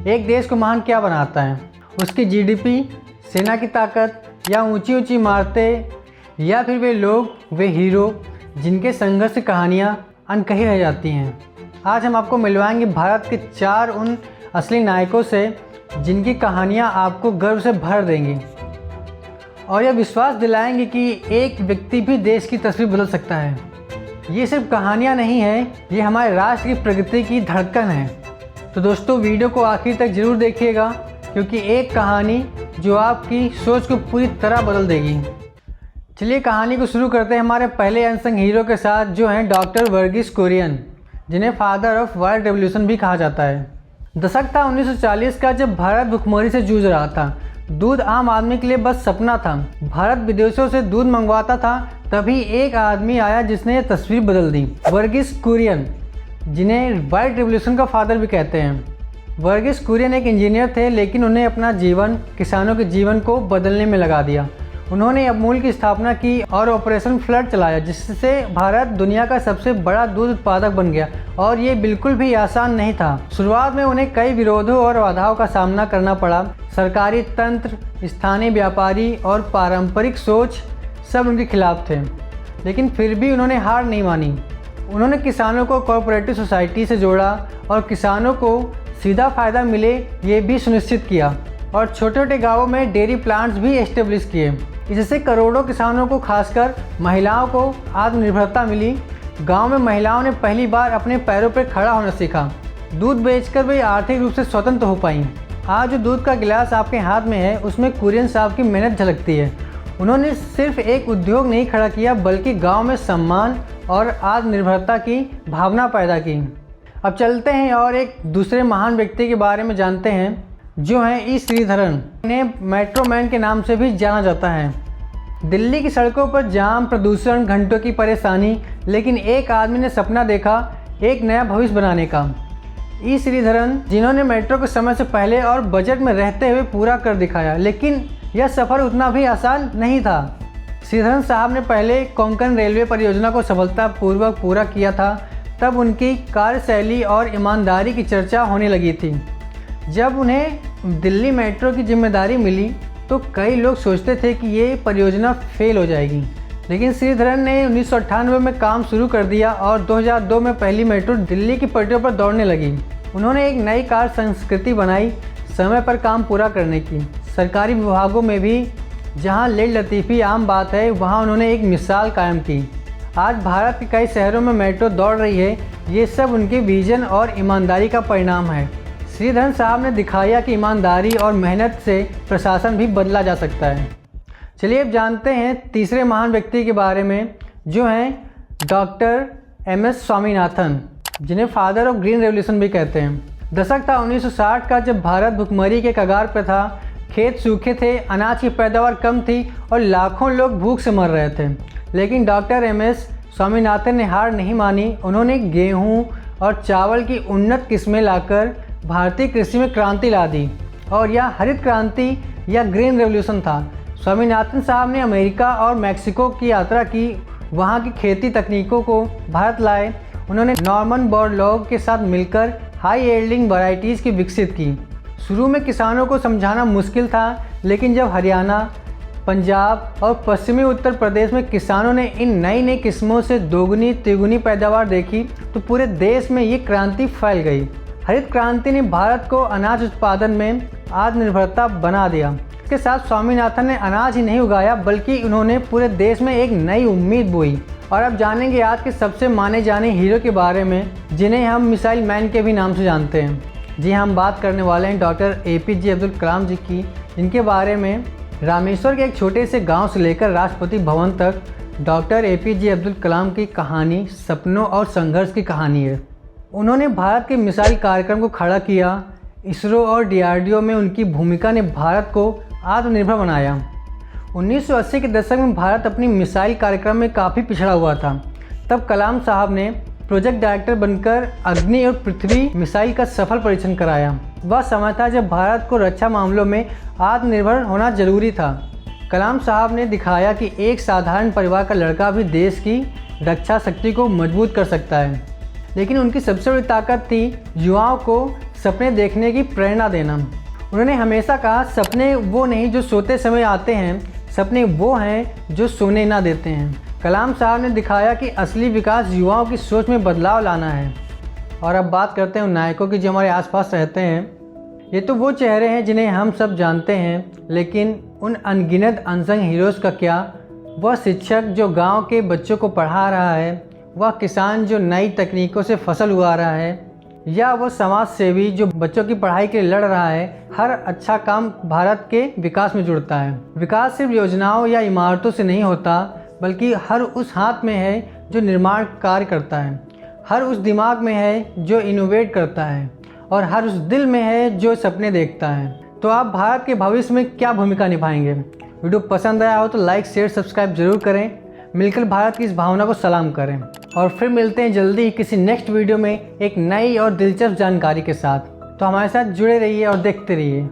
एक देश को महान क्या बनाता है? उसकी जीडीपी, सेना की ताकत, या ऊंची ऊंची इमारतें, या फिर वे लोग, वे हीरो जिनके संघर्ष की कहानियाँ अनकही रह जाती हैं। आज हम आपको मिलवाएंगे भारत के 4 उन असली नायकों से जिनकी कहानियाँ आपको गर्व से भर देंगी और यह विश्वास दिलाएंगे कि एक व्यक्ति भी देश की तस्वीर बदल सकता है। ये सिर्फ कहानियाँ नहीं है, ये हमारे राष्ट्र की प्रगति की धड़कन है। तो दोस्तों, वीडियो को आखिर तक ज़रूर देखिएगा क्योंकि एक कहानी जो आपकी सोच को पूरी तरह बदल देगी। चलिए कहानी को शुरू करते हैं हमारे पहले अनसंग हीरो के साथ, जो हैं डॉक्टर वर्गीस कुरियन, जिन्हें फादर ऑफ वर्ल्ड रेवोल्यूशन भी कहा जाता है। दशक था 1940 का, जब भारत भुखमरी से जूझ रहा था। दूध आम आदमी के लिए बस सपना था। भारत विदेशों से दूध मंगवाता था। तभी एक आदमी आया जिसने ये तस्वीर बदल दी, वर्गीस कुरियन, जिन्हें वर्ल्ड रेवोल्यूशन का फादर भी कहते हैं। वर्गीस कुरियन एक इंजीनियर थे, लेकिन उन्हें अपना जीवन किसानों के जीवन को बदलने में लगा दिया। उन्होंने अमूल की स्थापना की और ऑपरेशन फ्लड चलाया, जिससे भारत दुनिया का सबसे बड़ा दूध उत्पादक बन गया। और ये बिल्कुल भी आसान नहीं था। शुरुआत में उन्हें कई विरोधों और बाधाओं का सामना करना पड़ा। सरकारी तंत्र, स्थानीय व्यापारी और पारंपरिक सोच सब उनके खिलाफ थे, लेकिन फिर भी उन्होंने हार नहीं मानी। उन्होंने किसानों को कोऑपरेटिव सोसाइटी से जोड़ा और किसानों को सीधा फ़ायदा मिले ये भी सुनिश्चित किया, और छोटे छोटे गाँवों में डेयरी प्लांट्स भी एस्टेब्लिश किए। इससे करोड़ों किसानों को, खासकर महिलाओं को आत्मनिर्भरता मिली। गांव में महिलाओं ने पहली बार अपने पैरों पर खड़ा होना सीखा। दूध बेचकर वे आर्थिक रूप से स्वतंत्र हो पाईं। आज जो दूध का गिलास आपके हाथ में है, उसमें कुरियन साहब की मेहनत झलकती है। उन्होंने सिर्फ एक उद्योग नहीं खड़ा किया, बल्कि गाँव में सम्मान और आत्मनिर्भरता की भावना पैदा की। अब चलते हैं और एक दूसरे महान व्यक्ति के बारे में जानते हैं, जो हैं ई श्रीधरन। इन्हें मेट्रो मैन के नाम से भी जाना जाता है। दिल्ली की सड़कों पर जाम, प्रदूषण, घंटों की परेशानी, लेकिन एक आदमी ने सपना देखा एक नया भविष्य बनाने का। ई श्रीधरन, जिन्होंने मेट्रो के समय से पहले और बजट में रहते हुए पूरा कर दिखाया। लेकिन यह सफ़र उतना भी आसान नहीं था। श्रीधरन साहब ने पहले कोंकण रेलवे परियोजना को सफलतापूर्वक पूरा किया था। तब उनकी कार्यशैली और ईमानदारी की चर्चा होने लगी थी। जब उन्हें दिल्ली मेट्रो की जिम्मेदारी मिली तो कई लोग सोचते थे कि ये परियोजना फेल हो जाएगी, लेकिन श्रीधरन ने 1998 में काम शुरू कर दिया और 2002 में पहली मेट्रो दिल्ली की पटरियों पर दौड़ने लगी। उन्होंने एक नई कार्य संस्कृति बनाई, समय पर काम पूरा करने की। सरकारी विभागों में भी जहां लेट लतीफ़ी आम बात है, वहां उन्होंने एक मिसाल कायम की। आज भारत के कई शहरों में मेट्रो दौड़ रही है। ये सब उनके विजन और ईमानदारी का परिणाम है। श्रीधरन साहब ने दिखाया कि ईमानदारी और मेहनत से प्रशासन भी बदला जा सकता है। चलिए अब जानते हैं तीसरे महान व्यक्ति के बारे में, जो हैं डॉक्टर MS स्वामीनाथन, जिन्हें फादर ऑफ ग्रीन रेवोल्यूशन भी कहते हैं। दशक था 1960 का, जब भारत भुखमरी के कगार पर था। खेत सूखे थे, अनाज की पैदावार कम थी और लाखों लोग भूख से मर रहे थे। लेकिन डॉक्टर MS स्वामीनाथन ने हार नहीं मानी। उन्होंने गेहूँ और चावल की उन्नत किस्में लाकर भारतीय कृषि में क्रांति ला दी, और यह हरित क्रांति या ग्रीन रेवोल्यूशन था। स्वामीनाथन साहब ने अमेरिका और मैक्सिको की यात्रा की, वहाँ की खेती तकनीकों को भारत लाए। उन्होंने नॉर्मन बोरलॉग के साथ मिलकर हाई यील्डिंग वैरायटीज़ की विकसित की। शुरू में किसानों को समझाना मुश्किल था, लेकिन जब हरियाणा, पंजाब और पश्चिमी उत्तर प्रदेश में किसानों ने इन नई नई किस्मों से दोगुनी तिगुनी पैदावार देखी, तो पूरे देश में ये क्रांति फैल गई। हरित क्रांति ने भारत को अनाज उत्पादन में आत्मनिर्भरता बना दिया। इसके साथ स्वामीनाथन ने अनाज ही नहीं उगाया, बल्कि उन्होंने पूरे देश में एक नई उम्मीद बोई। और अब जानेंगे आज के सबसे माने जाने हीरो के बारे में, जिन्हें हम मिसाइल मैन के भी नाम से जानते हैं। जी, हम बात करने वाले हैं डॉक्टर APJ अब्दुल कलाम जी की, जिनके बारे में रामेश्वर के एक छोटे से गाँव से लेकर राष्ट्रपति भवन तक डॉक्टर APJ अब्दुल कलाम की कहानी सपनों और संघर्ष की कहानी है। उन्होंने भारत के मिसाइल कार्यक्रम को खड़ा किया। इसरो और DRDO में उनकी भूमिका ने भारत को आत्मनिर्भर बनाया। 1980 के दशक में भारत अपनी मिसाइल कार्यक्रम में काफ़ी पिछड़ा हुआ था। तब कलाम साहब ने प्रोजेक्ट डायरेक्टर बनकर अग्नि और पृथ्वी मिसाइल का सफल परीक्षण कराया। वह समय था जब भारत को रक्षा मामलों में आत्मनिर्भर होना जरूरी था। कलाम साहब ने दिखाया कि एक साधारण परिवार का लड़का भी देश की रक्षा शक्ति को मजबूत कर सकता है। लेकिन उनकी सबसे बड़ी ताकत थी युवाओं को सपने देखने की प्रेरणा देना। उन्होंने हमेशा कहा, सपने वो नहीं जो सोते समय आते हैं, सपने वो हैं जो सोने ना देते हैं। कलाम साहब ने दिखाया कि असली विकास युवाओं की सोच में बदलाव लाना है। और अब बात करते हैं उन नायकों की जो हमारे आसपास रहते हैं। ये तो वो चेहरे हैं जिन्हें हम सब जानते हैं, लेकिन उन अनगिनत अनसंग हीरोज़ का क्या? वह शिक्षक जो गांव के बच्चों को पढ़ा रहा है, वह किसान जो नई तकनीकों से फसल उगा रहा है, या वो समाज सेवी जो बच्चों की पढ़ाई के लिए लड़ रहा है। हर अच्छा काम भारत के विकास में जुड़ता है। विकास सिर्फ योजनाओं या इमारतों से नहीं होता, बल्कि हर उस हाथ में है जो निर्माण कार्य करता है, हर उस दिमाग में है जो इनोवेट करता है, और हर उस दिल में है जो सपने देखता है। तो आप भारत के भविष्य में क्या भूमिका निभाएंगे? वीडियो पसंद आया हो तो लाइक, शेयर, सब्सक्राइब जरूर करें। मिलकर भारत की इस भावना को सलाम करें, और फिर मिलते हैं जल्दी ही किसी नेक्स्ट वीडियो में एक नई और दिलचस्प जानकारी के साथ। तो हमारे साथ जुड़े रहिए और देखते रहिए।